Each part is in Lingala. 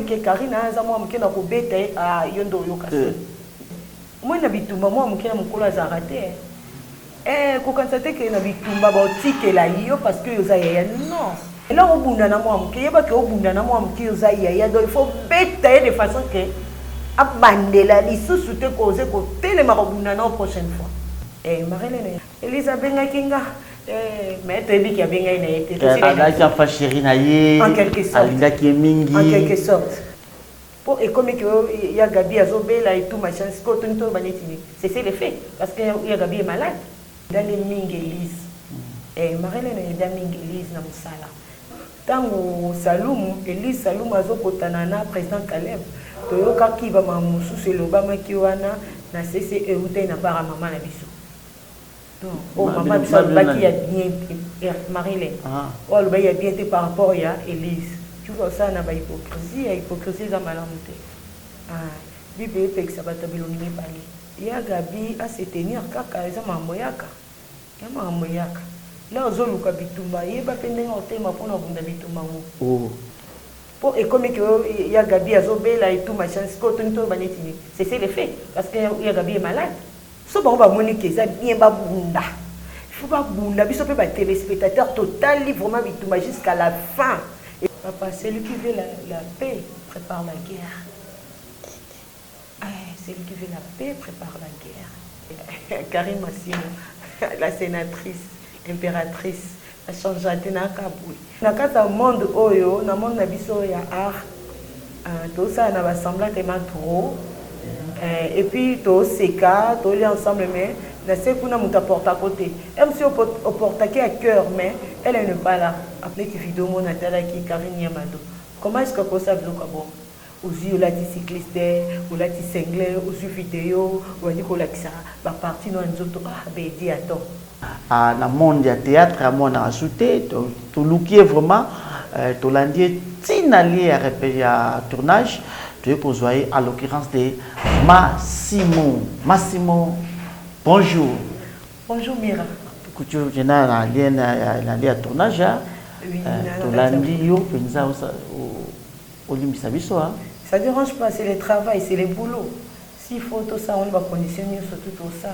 que Karina aza moi mukena ko beta a yondo yo kasi moi na bitumba moi mukena mukolo azarate ko constater que na bitumba ba otikela yo parce que yoza yaya non là obunda na moi muke yeba ke obunda na moi muke yoza yaya donc il faut beta de façon que abandela lisusu te koze ko telema ko bunda na prochaine fois Marilene Elisabeth Ngakinga mais tu dis qu'il y a bien une été. En quelque sorte. En quelque sorte. Pour et comme il y a Gabi Azobela et tout machin, c'est le fait parce que il y a Gabi est malade. Dans les Mingelis. Marilene est dans Mingelis na musala. Tango Saloum, Elise Saloum azokotana na président Caleb. Toyoka ki ba mamusu c'est l'Obama ki wana na CCE ute na para maman na biso. Oh, maman, tu sais, il y a bien, Marie-Hélène. Oh, il y a bien par rapport à Élise. Tu vois ça, il y a hypocrisie, hypocrisie, ça m'a l'amour. Bible, ça va te bilonner par lui. Il y a Gabi à se tenir, kaka, ils ont un moyaka. Il y a un moyaka. Là, aux autres, Kabitumba, il y a pas peine de thème pour nous Kabitumba. Oh, et comme il y a Gabi à Zobela et tout, machin, c'est le fait, parce qu'il y a Gabi est malade. So bon va moniquer ça bien ba bunda. Il faut pas bunda, biso peut pas téléspectateur total vraiment bituma jusqu'à la fin. Et papa, celui qui veut la paix prépare la guerre. Celui qui veut la paix prépare la guerre. Karine Massimo, la sénatrice, impératrice, a changé na Kaboui. Na kata monde oyo, na monde na biso ya art. Tout ça na va semblant tellement trop. Et puis to seka to li ensemble mais na se kuna muta porte à côté même si au porte à cœur mais elle n'est pas là après que vidéo mon atala qui Karine Yamado comment est-ce que ça veut quoi aux yeux là ti cycliste ou là ti single aux yeux vidéo ou dit ko la ça ba partie no nzoto be di attends na monde ya théâtre à mon ajouté to looker vraiment to landier tinali à répéter à tournage. Tu peux jouer à l'occurrence de Massimo. Massimo, bonjour. Bonjour Mira. Tu es là, il y a un tournage. Oui, ça ne dérange pas, c'est le travail, c'est le boulot. S'il faut tout ça, on va conditionner surtout tout ça.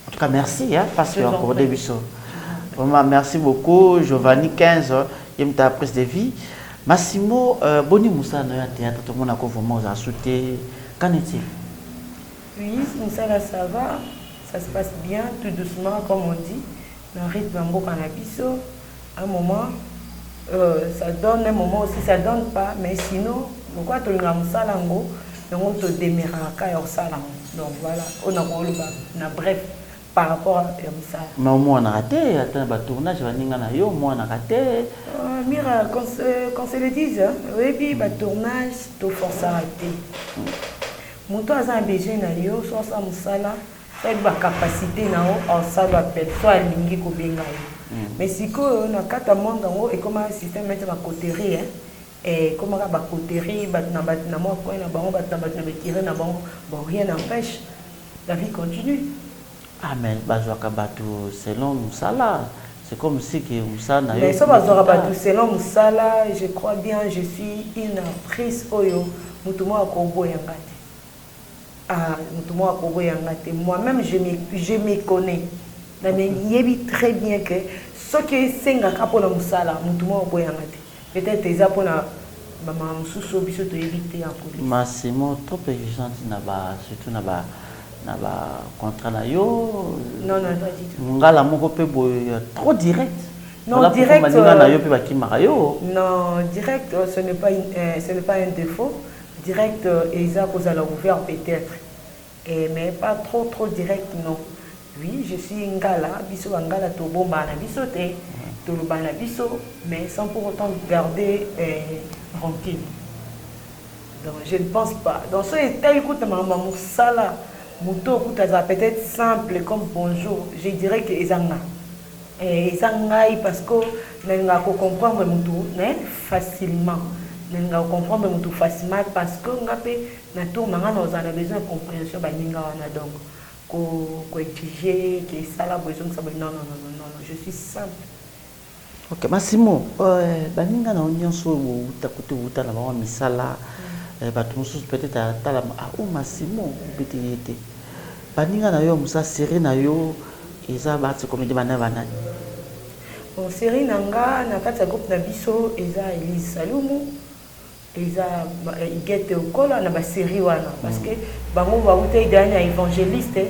En tout cas, merci, parce que encore des bisous. Vraiment, merci beaucoup. Giovanni 15, il me t'a prise de vie. Massimo, Boni Moussa, dans le théâtre, tout le monde a vraiment sauté. Qu'en est-il? Oui, Moussa, là, ça va. Ça se passe bien, tout doucement, comme on dit. Dans le rythme de Canabiso, à un moment, ça donne, un moment aussi, ça ne donne pas. Mais sinon, pourquoi tu as Moussa Lango, on te déméra au salon. Donc voilà, on a bref. Par rapport à ça. Mais au moins on a raté, attends, le tournage va venir à yo, moi on a raté. Mira, qu'on se le dise, oui, puis le tournage, tu forces à rater. Mon toit a besoin de yo, soit ça musala, soit une capacité na o, en ça doit être soit lingi ko benga. Mais si ko na kata monde en haut et comment un système mettre ma coterie, et comment la coterie, na moi quoi na bango, na tirer na bango, bon rien n'empêche, la vie continue. Ah mais selon Moussala, c'est comme si que Moussala. Mais ça selon Moussala, je crois bien, je suis une actrice oyo, mutumo akobo yangate. Mutumo akobo yangate. Moi-même je me connais. Mais yebi très bien que ce que senga kapona Moussala, mutumo akobo yangate. Peut-être des apona maman mususo biso to éviter en police. Massimo trop exigeant na surtout na ba contrat na yo. Non, pas du tout. Ngala moko pe trop direct. Non, direct. Non, direct, ce n'est pas un défaut. Direct, Isa vous allez ouvert peut-être. Mais pas trop direct, non. Oui, je suis Ngala, biso Ngala to bomba na biso te, to lobana biso, mais sans pour autant garder rancune. Donc je ne pense pas. Donc ce tel écoute maman Sala. Mouto peut-être simple comme bonjour, je dirais que Ezanga. Ezanga parce que nous comprendre Mouto facilement. Nous comprendre Mouto facilement parce que nous avons besoin de compréhension. Donc, qu'on exiger que ça la besoin non, je suis simple. Ok, Massimo, baninga na onyo so utakutu uta na ba misala bato mosusu peut-être atala Massimo peut-être baninga na yo musa série na yo eza bati comédie bana banani bon série nanga na kati ya groupe na biso eza Elise Salumu eza Igete Okola na ba série wana parce que bango bauta idani ya évangéliste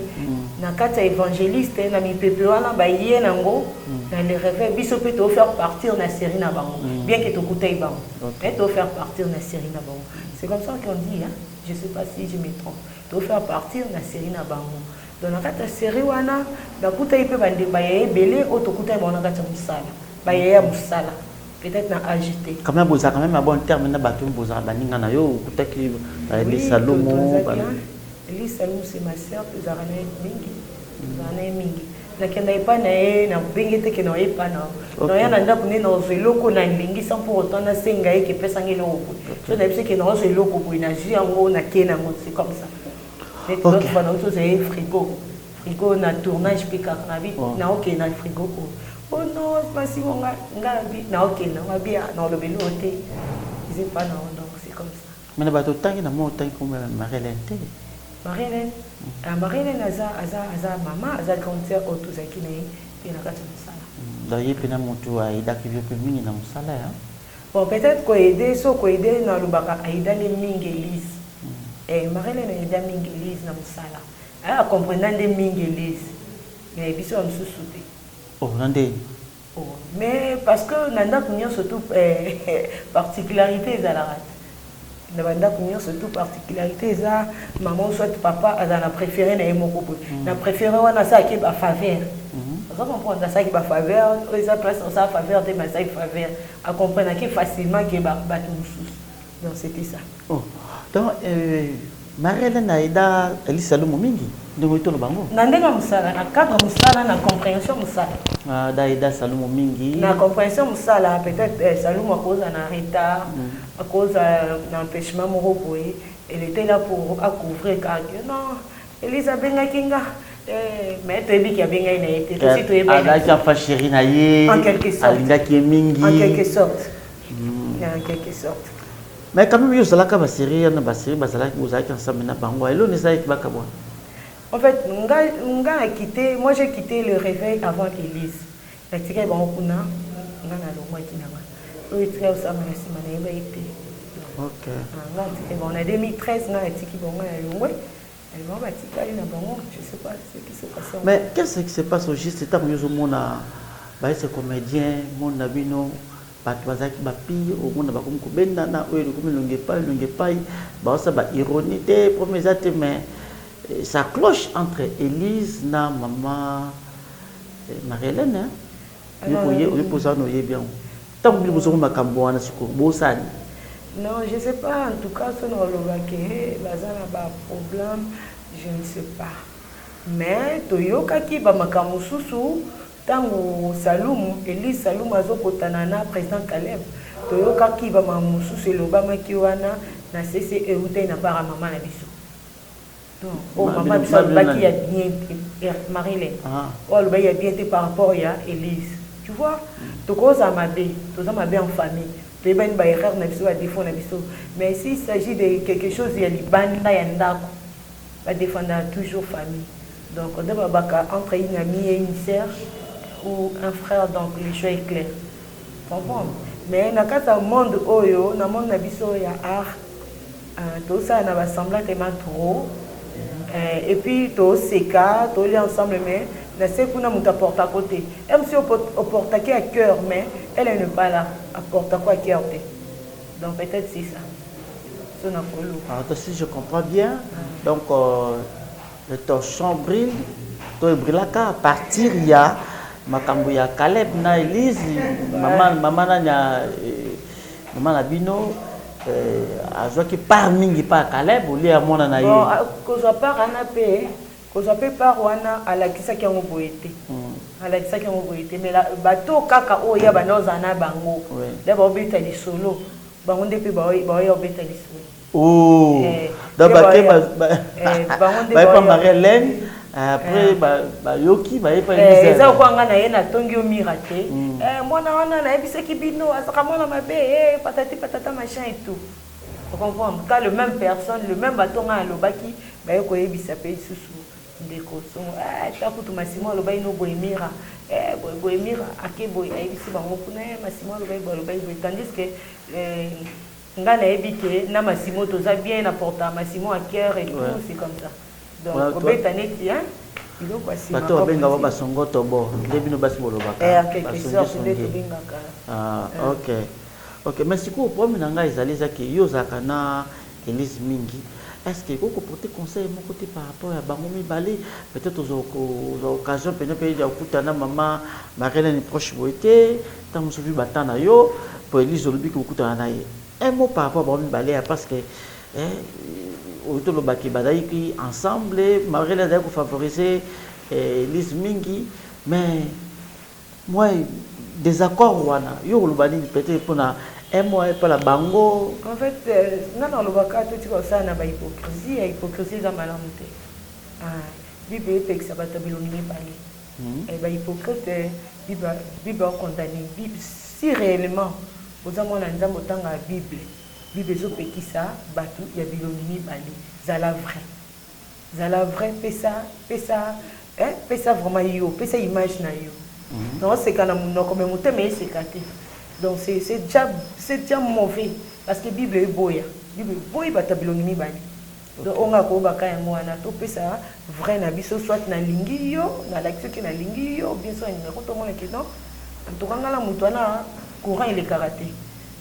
na kati ya évangéliste na mipepe wana ba yé nango na le rêve biso peut te faire partir na série na bango bien que to kutai bango mais te faire partir na série na bango c'est comme ça qu'on dit hein je sais pas si je me trompe te faire partir na série na bango dans la kati ya série wana ba kutai pe bande ba yé belé o to kutai bango na kati ya musala ba yé ya musala peut-être na agité quand même boza quand même à bon terme na bato boza baninga na yo kutaki Elise Salumu Elise Salumu c'est ma sœur tozarana mingi tozarana mingi nakenda epa na ye na bengete ke na epa na no ya na ndako ne na zeloko na lingi sans pour autant na senga ye ke pesa ngelo ko so na bise ke na zeloko ko na ji yango na ke na ngo c'est comme ça et d'autres fois na auto c'est frigo na tournage pika na bi na ok na frigo ko oh non pas si on nga bi na ok na bi na le belo te c'est pas non donc c'est comme ça mais na bato tangi na mo tangi comme Marie-Hélène Marie-Hélène aza mama aza concert otuzaki na ye pe na kati musala d'ailleurs pe na moto aida ki vieux mingi na musala ya bon peut-être ko aider so ko aider na lubaka aida le mingi Elise Marie-Hélène aida mingi Elise na musala a comprendre de mingi Elise mais biso am susuté oh nande mais parce que nanda kunyo surtout particularité za la rate na banda kunyo surtout particularité za maman soit papa a na préféré na emoko boy na préféré wana ça ki ba faveur ça comprendre ça ki ba faveur eza place ça faveur de ma ça faveur à comprendre que facilement que ba tout sous donc c'était ça oh donc Marie-Hélène aida Elise Salumu mingi ndeko itolo bango na ndenga musala na kaka musala na compréhension musala daida Salumu mingi na compréhension musala peut-être Salumu à cause na retard à cause d'un empêchement moroboé elle était là pour couvrir car non Elisabeth Kinga mais tu es bien qu'il y a bien été aussi tu es bien avec fa chérie na ye en quelque sorte alinga ki mingi en quelque sorte mais quand même yo salaka ba série na ba série ba salaki bozaki ensemble na bango elo ne sa ba kabwa en fait nga a quitté moi j'ai quitté le réveil avant Elise la tika ba kuna nga na lo moi kinama o tika ça ma sima na yeba été OK nga tika bon en 2013 nga tiki bon nga lo ouais elle m'a tika na bango je sais pas ce qui se passe mais qu'est-ce qui se passe au juste état yo mona ba ce comédien mon nabino bato bazaki bapi au monde ba ko benda na oyo ko longe pai ba ça ba ironie te premier zate mais ça cloche entre Elise na maman Marie-Hélène hein oui pour ça nous y bien tant que vous ma kambo na siko bosani non je sais pas en tout cas son olobake bazana ba problème je ne sais pas mais toyoka ki ba makamu susu tango Salumu Elise Salumu azokotana na président Caleb toyoka ki ba mamusu se lobama ki wana na CCE utai na para mama na biso donc oh maman biso baki ya bien Marie-Hélène oh le ya bien par rapport à Elise tu vois to cause mabe to za mabe en famille to ben ba erreur na biso ba défaut na biso mais s'il s'agit de quelque chose ya libanda ya ndako ba défendre toujours famille donc on doit baka entre une amie et une sœur ou un frère, donc les choix est clair. Comprends? Mais dans le monde oyo, dans le monde nabiso ya art, tout ça n'a pas semblé tellement trop. Et puis tout seka, tout les ensemble mais na c'est qu'on a monté porte à côté. Même si on porte à cœur, mais elle n'est pas là, à porte à quoi cœur. Donc peut-être c'est ça. Alors si je comprends bien, donc le torchon brille, tout brille à partir il y a makambo ya Caleb na Elise maman na bino azwaki par mingi pa Caleb oli a mona na ye bon kozwa par ana pe kozwa pe par wana alakisaki yango boyete alakisaki yango boyete mais la bato kaka o ya banoza na bango da ba obeta li solo bango nde pe ba obeta li solo oh da ba ke ba pa Marie-Hélène après ba yoki ba epa Elise eza ko nga na ye na tongi o mirate mwana wana na ebisaki bino asaka mwana mabe patati patata machin et tout Tu comprends? Quand le même personne, le même bâton a l'obaki, bah il y a des sapés sous ndeko so ta kutu masimo aloba ino boemira boemira ake boy ayibisi bango kuna masimo aloba tandis que nga na ebike na masimo toza bien apporta masimo à cœur et tout c'est comme ça donc obeta neti hein iloko asima bato benga ba basongo tobo lebino basi bolobaka quelque sorte de tobengaka ok mais siko problème na nga ezali zaki yo zaka na Élise mingi. Est-ce que vous portez conseil mon côté par rapport à Bangomi Balé peut-être aux occasions peut-être de kutana maman Marlène proche boité tant vous suivi batana yo pour Élise Olobi que vous kutana naie un mot par rapport à Bangomi Balé parce que autour le baki badaï qui ensemble Marlène a pour favoriser Élise mingi mais moi désaccord wana yo le bani peut-être pour na un mois et pas la bango. En fait, non, le baka tout ça na ba hypocrisie, hypocrisie za malamuté. Bible est que ça va te bilominer parler. Et ba hypocrite Bible condamné. Si réellement vous avez mon anza motanga Bible, Bible zo peki ça, batu ya bilominer parler. Ça la vrai, pesa vraiment yo, pesa image na yo. Non, c'est quand on comme muté mais c'est caté. Donc c'est déjà mauvais parce que la Bible est boya. La Bible est boya batabilonimi bani. Donc on a ko baka ya mwana to pesa vrai na biso soit na lingi yo na l'action qui na lingi yo bien sûr na ko to mona que non. To kanga la mutu na courant il est karaté.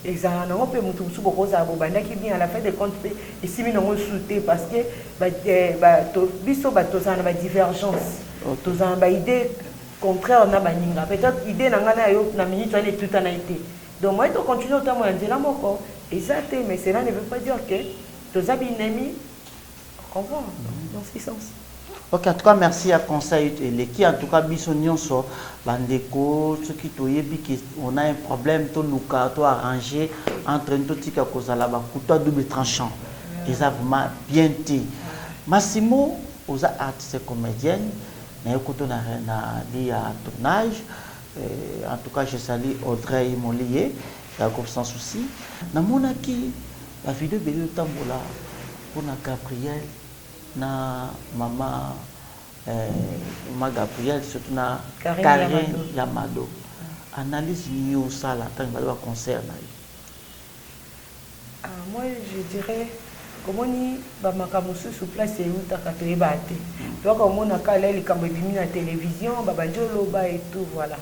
Exactement na pe mutu subo ko za bobanda ki bien à la fin des comptes et si mi no souté parce que to biso to za na ba divergence. To za ba idée contraire na baninga peut-être idée na ngana yo na minute elle tout en a été donc moi to continuer autant moi ndela moko exact mais cela ne veut pas dire que tos abinemi comprend dans ce sens. Ok, en tout cas merci à conseil et qui en tout cas biso nyonso bandeko ceux qui toyebi qui on a un problème to luka to arranger entre une totika kozala ba couteau double tranchant et ça vraiment bien dit Massimo aux artistes comédiennes mais écoute, on a dit à tournage. En tout cas, je salue Audrey Molier, qui a sans souci. Dans mon acquis, la vidéo de Tambola, pour Gabriel, na maman, ma Gabriel, surtout na Karine Yamado. Analyse mieux ça, la temps de concert. Moi, je dirais. Comment ni ba makamusu sur place et où ta katoué baté donc comme on a calé les caméras na télévision ba banjolo ba et tout voilà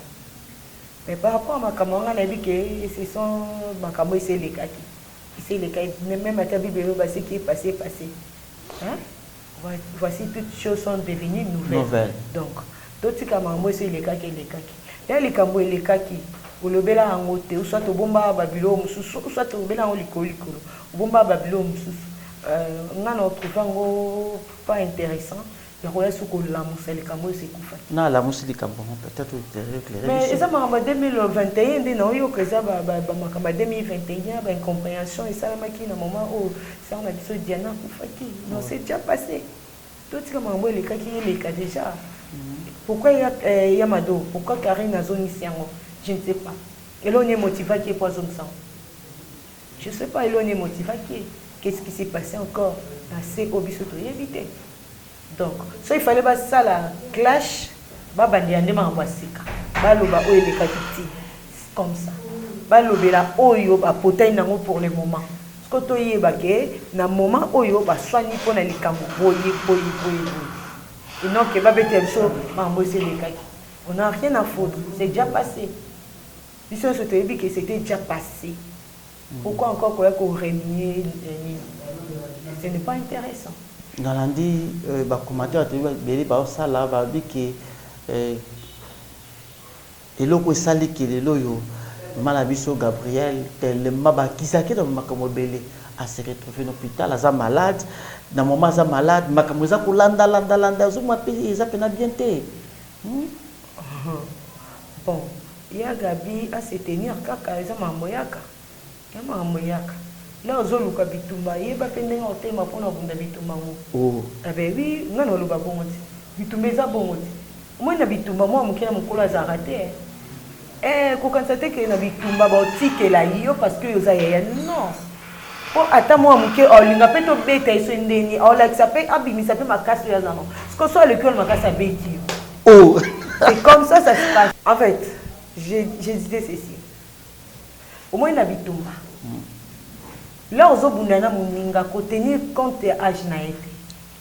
mais par rapport à makamanga na bi que ce sont makamo c'est les kaki même à ta bible ba ce qui est passé hein voici toutes choses sont devenues nouvelles donc d'autres kamamo c'est les kaki là les kambo les kaki olobela angote ou soit bomba babilo mususu ou soit obela olikolo bomba babilo mususu on a trouvé pas intéressant. Il y a ce que la mousselle camo c'est quoi? Non, la mousselle camo peut-être éclairer. Mais ça m'a en 2021, des non yo que ça va 2021, incompréhension et ça m'a qui dans moment où ça on a dit ce Diana Koufaki. Non, c'est déjà passé. Tout ce que m'a envoyé les cas qui les cas déjà. Pourquoi il y a Mado? Pourquoi Karine a zone ici? Je ne sais pas. Et là on est motivé qui est pas zone sang. Je ne sais pas, et là on est motivé qui. Qu'est-ce qui s'est passé encore dans ces obisoto éviter. Donc, ça il fallait pas ça la clash, ba bandiande ma wasika. Ba loba o ele kakiti comme ça. Ba lobela oyo ba potay nango pour le moment. Ce que to yeba ke na moment oyo ba soigner pour na likambo boye. Et non que ba betel so ma mbose le kaki. On n'a rien à foutre, c'est déjà passé. Ils se sont dit que c'était déjà passé. Pourquoi encore qu'on renier? Ce n'est pas intéressant. Dans l'andi, bah commentaire, tu vas ça là, bah dit que et l'autre sali qui est loyo, malabiso Gabriel, tellement bah qui s'est dans makamobele à se retrouver dans l'hôpital, à malade, dans moment ça malade, makamoza ko landa, zo m'appelle, ils appellent bien té. Bon, il y a Gabi à se tenir kaka, ils ont moyaka. Moyaka. Là, aux autres, bitumba, il y a pas peine de thème pour nous bunda bitumba. Oh. Ah ben oui, non, on le va bon. Bitumba ça bon. Moi, na bitumba, moi, mon kina mon cola zaraté. Quand constater que na bitumba, ba tique la yo parce que yosa ya non. ata mwa muke olinga pe to beta iso ndeni olakisa pe abimisa pe makasi ya zano parce que soit le cœur makasi abeti oh c'est comme ça se passe en fait j'ai dit ceci au moins na bitumba là ozobundana muninga ko tenir compte ya âge na ete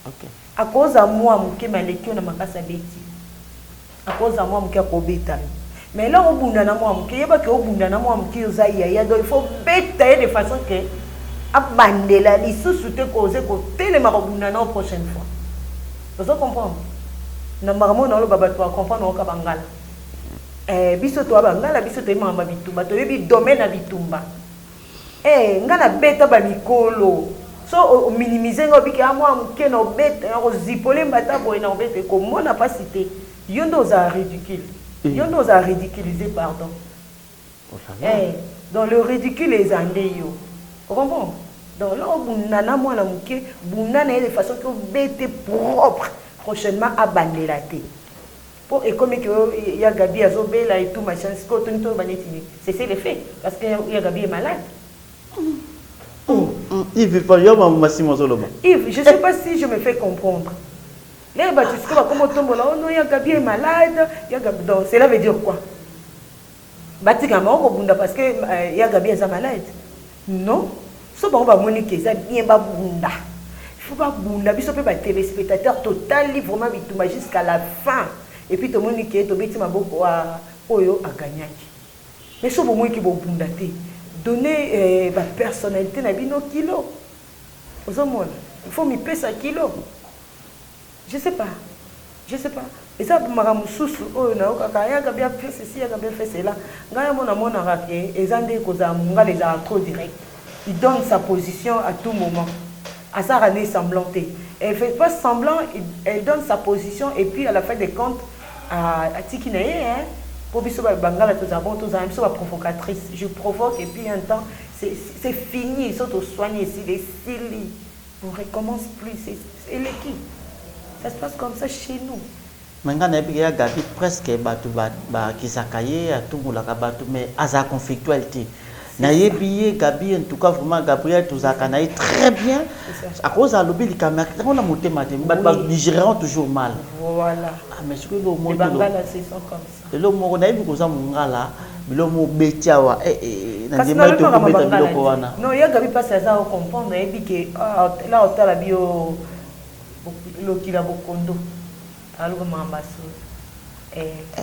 OK à cause à moi muke maleki na makasi abeti à cause à moi muke ko beta mais là obundana moi muke yeba ke obundana moi muke ozaya ya donc il faut beta de façon que abandela lisusu te koze ko telema kobundana la prochaine fois vous comprenez na maramo na lo baba to comprendre ka bangala biso to bangala biso te mama bitumba to yebi domaine na bitumba ngana beta ba mikolo so minimiser ngo biki amwa muke no beta ko zipole mbata boy na beta ko mona pas cité yondo za ridicule yondo za ridiculiser pardon dans le ridicule les andé yo comprends donc là bunana mwana muke bunana de façon que bête propre prochainement abandonner la tête pour et comme il y a Gabi Azobela et tout machin c'est le fait parce que il y a Gabi est malade. Yves Yves, je sais pas si je me fais comprendre. Là tu sais comment tombe là non il y a Gabi est malade, il y a Gabi donc cela veut dire quoi? Batikama ko bunda parce que il y a Gabi est malade. Non, so ba on monique ça bien ba bunda. Il faut pas bunda biso pe ba téléspectateur total vraiment bitumba jusqu'à la fin. Et puis tout le monde qui est tombé maboko a oyo a gagné. Mais so bon moi qui bon bunda te donner ba personnalité na bino kilo. Ozomona, il faut mi pesa kilo. Je sais pas. Et ça maramususu oyo na okaka ya Gabi a fait ceci ya Gabi a fait cela. Ngaya mona raké ezande koza munga les a trop direct. Il donne sa position à tout moment. À ça rane semblanté. Elle fait pas semblant, elle donne sa position et puis à la fin des comptes à Tikinaye hein pour biso bangala tous abon tous am so provocatrice. Je provoque et puis un temps c'est fini, ils sont au soigné ici les silly. On recommence plus, c'est l'équipe. Ça se passe comme ça chez nous. Maintenant, il y a Gabi presque qui s'accueille à tout le monde, mais à sa conflictualité. Nayebi Gabi en tout cas vraiment Gabriel Touzakanaï très bien. À cause de l'obéi les caméras, on a monté matin, mais Nigériens toujours mal. Voilà. Ah mais ce que le mot les Bangala c'est sont comme ça. Le mot on a vu que ça mongala, mais le mot betiawa na ndima to ko mettre biloko wana. Non, il y a Gabi pas ça à comprendre et puis que là au tala bio lokila bokondo. Alors mambaso.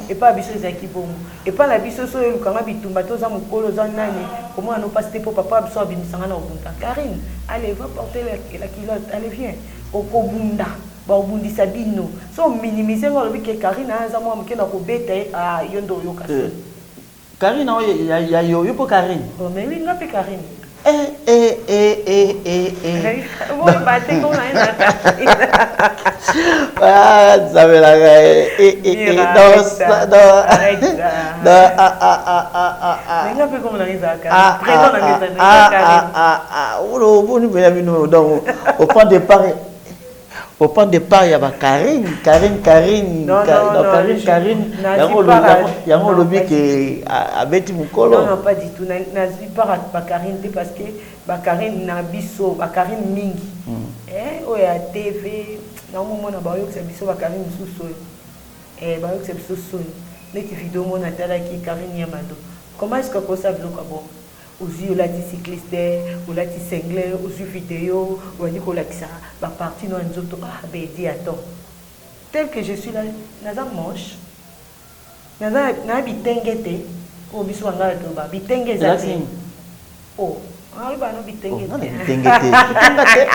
Et pas biso ezaki bongo et pas la biso so elukanga bitumba toza mukolo za nani comment on passe pour papa biso abimisanga na obunda Karine allez va porter la culotte allez viens okobunda ba obundisa bino so minimiser ngo lobi ke Karine aza mwa mukena ko beta yondo yoka Karine ya yo po Karine bon mais oui ngapi Karine Bon, battez comme ça veut au point de départ, il y a Karine. Il y a un lobby qui a bêti mon colo. Non, pas du tout. Je pas Karine parce que Karine n'a biso, Karine mingi. Oh, il y a TV. Dans mon moment, il y a biso Karine sous-sol. Et il y a biso sous-sol. Mais tu fais deux mots, Nathalie Karine Yamado. Comment est-ce que ça veut dire? Aux yeux là des cyclistes, ou là des cinglés, aux yeux vidéo, ou à dire que ça va partir dans une autre dis attends. Tel que je suis là, naza moche. Naza bitengete, ou biso anga to ba bitengezati. Oh, ah ba no bitengete. Bitengete.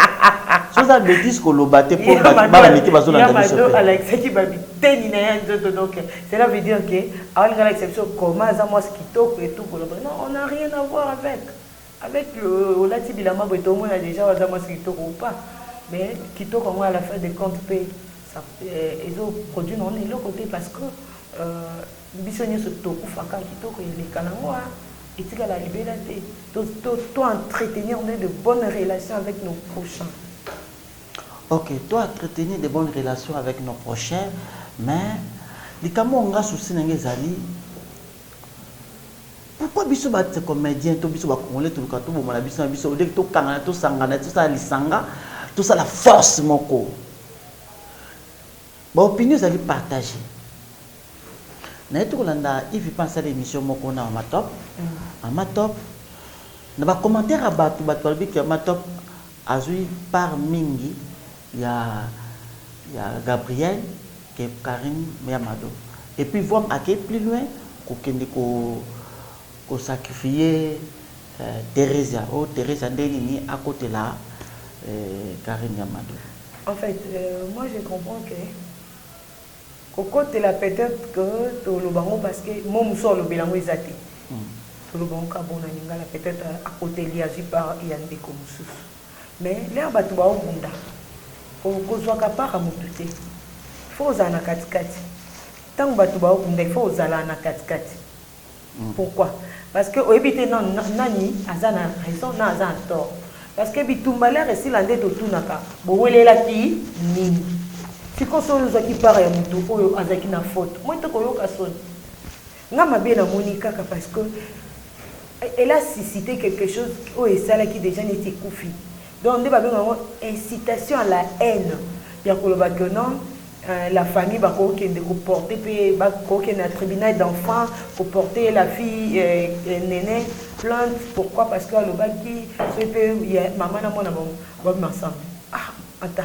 So ça bêtise que l'obate pour ba miki bazo na biso. Alex qui ba biteni na yanzo donc cela veut dire que à une exception comment ça moi ce qui toque et tout non on n'a rien à voir avec le lati bilama boto on a déjà ça moi ce qui toque ou pas mais qui toque moi à la fin des comptes paye ça ils ont produit non est l'autre côté parce que bisogna se toque faka qui toque les kanango et tu la liberté to entretenir on a de bonnes relations avec nos prochains. Ok, toi entretenir de bonnes relations avec nos prochains, mais les Camerounais souci n'engagent pourquoi biso ba te comédien to biso ba congolais to luka to bomala biso na biso dès to kangana to sangana to ça lisanga tout ça la force moko ba opinion zali partager na eto kolanda if you pense à l'émission moko na ma top na ba commentaire à batu balobi que ma top azui par mingi ya Gabriel que Karim Yamado et puis voir à quel plus loin ko sacrifier Teresa Teresa Ndeni à côté là Karim Yamado. En fait, moi je comprends que au côté là peut-être que tout le bango parce que mon muso le bilango ezati. Tout le bango kabona ningala peut-être à côté liazi par yande comme sous. Mais l'air batu ba obunda. Ko kozwa ka para mututé. Faut za na katikati. Tant batu ba obunda il faut za na katikati. Pourquoi? Parce que au éviter nani azana raison na azana tort. Parce que bitumbala resi lande to tunaka. Bo welela ki nini. Si ko so zaki para ya mutu oyo azaki na faute. Moi to koyoka son. Nga mabe na Monica parce que elle a suscité quelque chose où et ça là qui déjà n'était koufi. Donc on a une incitation à la haine. Il y a que non la famille va porter puis un tribunal d'enfants pour porter la fille néné plainte. Pourquoi? Parce que le baki il y a maman na mona bon ensemble. Ah attends.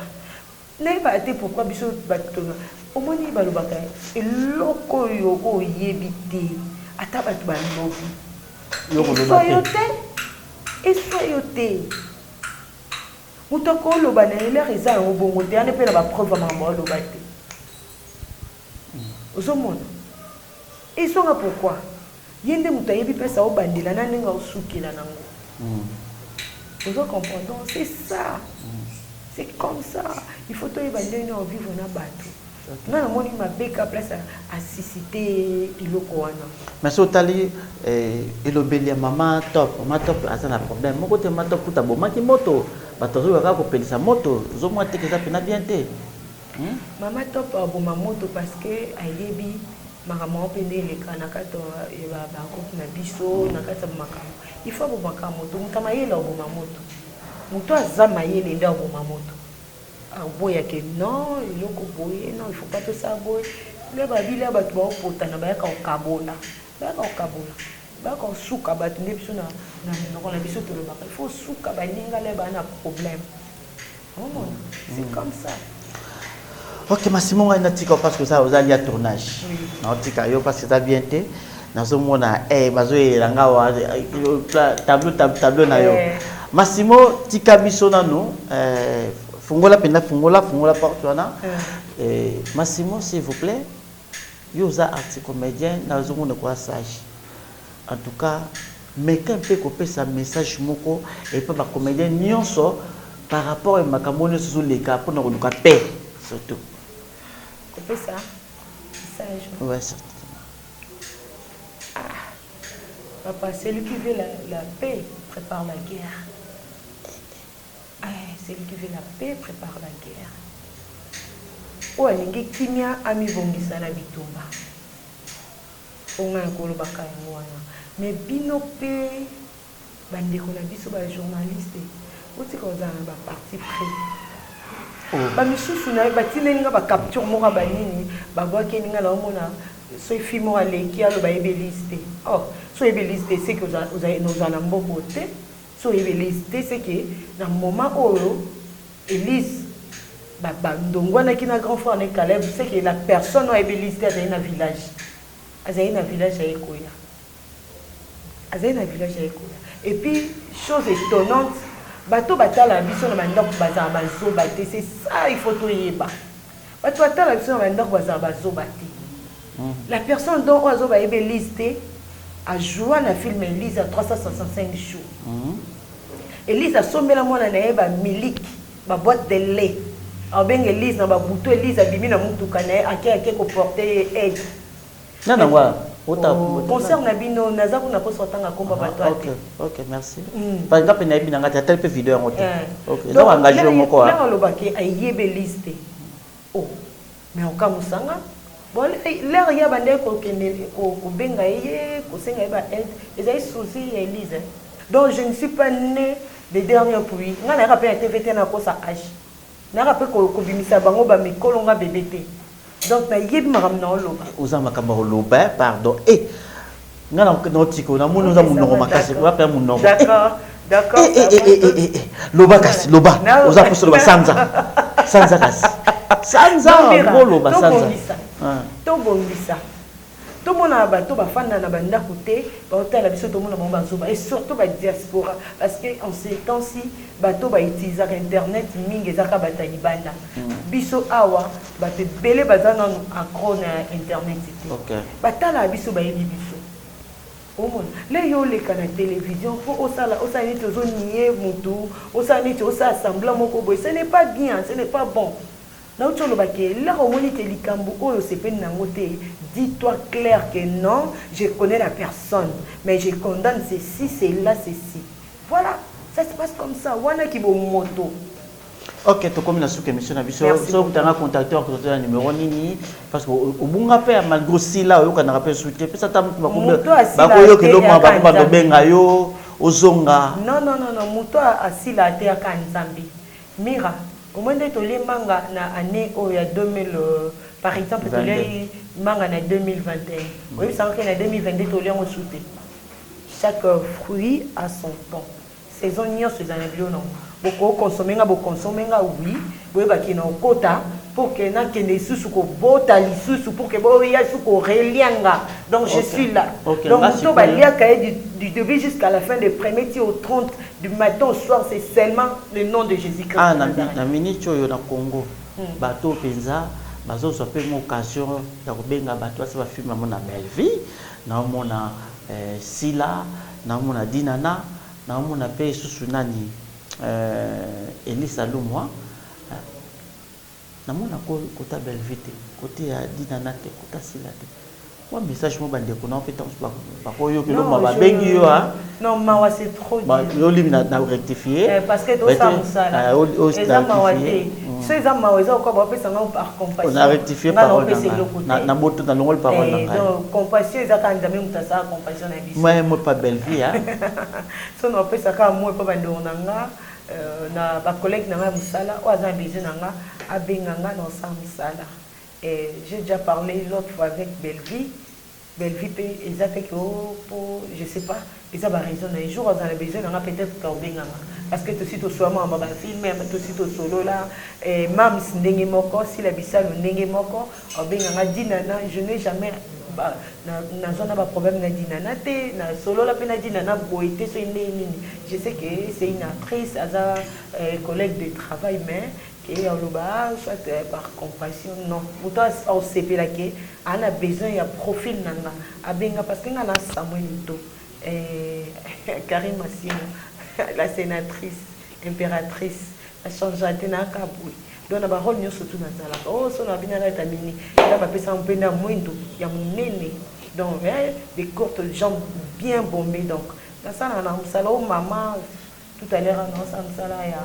N'est pas été pourquoi biso batona. Au moins il va le baka. Et loko yo o yebité. Ata batu ba lobi. Soyoté. Mutoko lo banela reza au bongo te ane pe na ba preuve maman lo bate. Ozomona. Et ça pourquoi? Yende mutayebi pesa o bandela na ninga osukila nango. Vous comprenez? Donc c'est ça. C'est comme ça. Il faut que bandela no vivre na bato. Non, moi ma beka place à susciter iloko wana. Mais so tali elobeli maman top azana problème. Moko te ma top kuta bomaki moto. Batozo ka ko pelisa moto. Zo moi te keza pena bien te. Maman top boma moto parce que ayebi maman pende le kanakato ba ko na biso na kata makamo. Il faut boma moto. Mutama yela boma moto. Muto azama yele nda boma moto. Boya que non, il y a non, il faut pas tout ça boy. Les babila bat ba potana ba ka kabola. Ba ka kabola. Ba ka suka bat ne biso na la biso to le ba. Il faut suka ba ninga le ba na problème. Oh, c'est comme ça. OK, Massimo on a tika parce que ça vous allez à tournage. Non tika yo parce que ça bien té. Nazo mona bazo elanga wa tableau na yo. Massimo tika biso na no fungola porte wana. Massimo s'il vous plaît. Yoza artiste comédien nazo mona kwa sage. En tout cas, mais quand peut couper sa message moko et pas ba comédien nyonso par rapport à makamone sur les cas pour nous paix surtout. Couper ça. Message. Ouais, surtout. Papa, celui qui veut la paix prépare la guerre. Celui qui veut la paix prépare la guerre. Oh, il kimia ami bongisa na bitumba. On a un colo baka mais bino pe bande ko na biso ba journaliste. Oti ko za ba parti pris. Ba misusu na ba tinenga ba capture mo ba nini ba boa keninga la omona so ifimo ale ki alo ba ebeliste. Oh, so ebeliste c'est que nous en avons beauté. So ebeliste c'est que dans moment où Elise ndongwana ki na grand frère ne Caleb c'est que la personne a ebeliste dans un village. Azaïna village à Ekoya. Azaïna village à Ekoya. Et puis chose étonnante, bateau batala biso na mandok bazar bazo baté, c'est ça il faut to yeba. Bateau batala biso na mandok bazar bazo baté. La personne dont ozo ba ebeliste a joué na film Elise à 365 jours. Elise a sommé la mona na eba milik ba boîte de lait. A ben Elise na ba bouto Elise a bimi na mutuka na ake ko porter aide. Non non wa concert na bino nazaku na poso tanga komba bato ate. OK, merci. Par exemple na bina ngata tel pe vidéo ngote. OK. Donc engagé moko. Là on lobaki ayebe liste. Oh. Mais on kamusanga Bon, l'air y a bandé ko benga ye ko senga ba aide et ça souci Elise. Donc je ne suis pas née des derniers pluies. Nga na rappel TVT na ko sa âge. Na rappel ko bimisa bango ba mikolo nga bébé. Donc na yeb maram na loba. Oza makamba loba pardon. Et nga na notiko na muno za munongo makasi ko pa munongo. D'accord. D'accord. Loba kasi loba. Oza poso loba sanza. Sanza kasi. Sanza loba sanza. To bongisa. To mona ba to ba fanda na banda côté, ba hôtel la biso to mona ba zoba et surtout ba diaspora parce que en ces temps-ci ba to ba utiliser internet mingi zaka ba talibanda. Biso awa ba te belé bazana accro na internet. OK. Ba tala biso ba yebi biso. Omon, les yo les canaux télévision pour osala ni tozo nier mutu, ni tozo assembler moko boy, ce n'est pas bien, ce n'est pas bon. Là où tu le baquet, là où on était likambu, oh c'est peine n'angoté. Dis-toi clair que non, je connais la personne, mais je condamne ceci, c'est là, ceci. Voilà, ça se passe comme ça. Wana qui bon moto. OK, to comme na sous émission na biso, so tu as contacté au numéro nini parce que au bunga pe malgré si là yo kana rappel souté, peut ça ta ba ko yo kilo ma ba do benga yo ozonga. Non, moto asila te ya kanzambi. Mira au moins de les manga na année où il y a 2000 par exemple les manga na 2021 oui ça que na 2022 to les on souté chaque fruit a son temps saison nyo ces années bio non beaucoup consommer oui oui ba ki na kota pour que na kende susu ko bota lisusu pour que bo ya su ko relianga donc je suis là donc to ba lia du début jusqu'à la fin des premiers tirs au 30 du matin au soir c'est seulement le nom de Jésus-Christ. Ah na minute yo na Congo bato penza bazo so pe mo occasion ya ko benga bato asa ba filma mona belle vie na mona Sila na mona Dinana na mona pe susu nani Elisa Lumwa na mona kota belle vie te côté ya Dinana te kota Sila te. Moi message mo bande ko na fait temps ba ko yo kilo ma ba bengi yo ha. Non mawa c'est trop dur. Ba yo lim na rectifier parce que to ça musala. Eza mawate. Ces mawa eza ko ba pesa ngam par compassion. On a rectifié parole na moto na longol parole na ngai. Donc compassion eza ka ndame mutasa compassion na biso. Moi pas belle vie ha. So no pesa ka moi pa bande onanga na ba collègue na musala o aza besoin nanga abenganga na sa musala. Et j'ai déjà parlé l'autre fois avec Belleville. Belleville, ils ont fait que pour, je ne sais pas, ils ont raison. Un jour, ils ont besoin, on a peut-être qu'un parce que tout de suite, au soir, on va filmer, tout de suite, au solo là, et même si n'engé moko, si la bissale n'engé moko, on a dit nana, je n'ai jamais, na zone pas problème na dit nana, na solo la peine dit nana, boité, je sais que c'est une actrice, un collègue de travail, mais et on soit par compassion non autant au CP là que on a besoin il y a profil nanga abenga parce que on a Samuel Ito Karim Massimo la sénatrice impératrice a changé na kabui donc na ba rôle nyo surtout na zala oh so na bina la tamini là ba pesa un peu na mwindo ya munene donc des courtes jambes bien bombées donc là ça na musala maman tout à l'heure on a musala ya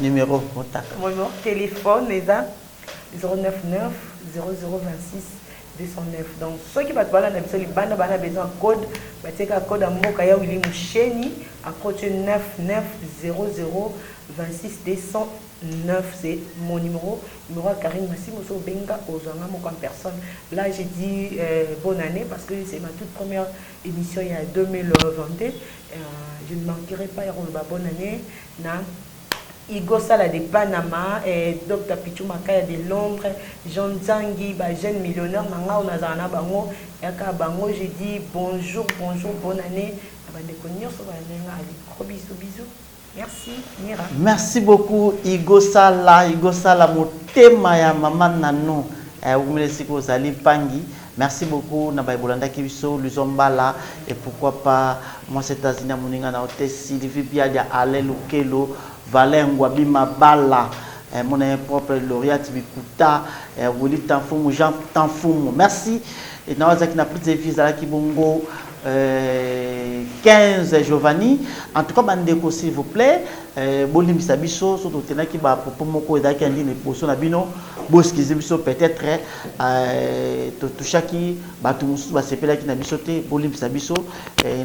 numéro contact. Mon numéro téléphone est à 099 0026 209. Donc ceux qui battent là, les bandes ont besoin de code. Battre code à Mokaya Willy Moucheni approche 9900 26 209. C'est mon numéro Karim Massimo Benga Ozanga Moko en personne. Là j'ai dit bonne année parce que c'est ma toute première émission il y a 2022. Je ne manquerai pas bonne année. Igo Sala de Panama et Dr Pichu Makaya de Londres, Jean Zangi, jeune millionnaire, Nanga Onazana Bango, Yaka Bango, j'ai dit bonjour, bonne année. Gros bisous. Merci, Mira. Merci beaucoup, Igo Sala, Motema ya Maman Nano, Umesiko Zali Pangi. Merci beaucoup, Nabaïbolanda Kibiso, Luzombala, et pourquoi pas, moi c'est Azina Moninga na hôtel Sylvie Biadia, Alain Lukelo, Valengwa Bima Bala, mon propre lauréat Bikuta, Woli Tanfoumou, Jean Tanfoumou. Merci. Et nous avons plus de vis à la Kibongo 15 Giovanni. En tout cas, Bandeko, s'il vous plaît, bolimbisa biso so totenaki ba propos moko ezalaki andi na liboso na bino boskize biso peut-être touchaki bato mosusu basepelaki na biso te bolimbisa biso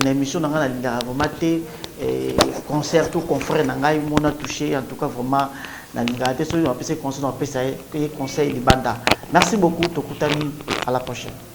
na émission na ngai nalingaka vraiment te concert to confrère na ngai mona touché en tout cas vraiment nalingaka te soki napesi conseil napesa ye conseil libanda. Merci beaucoup, tokutani, à la prochaine.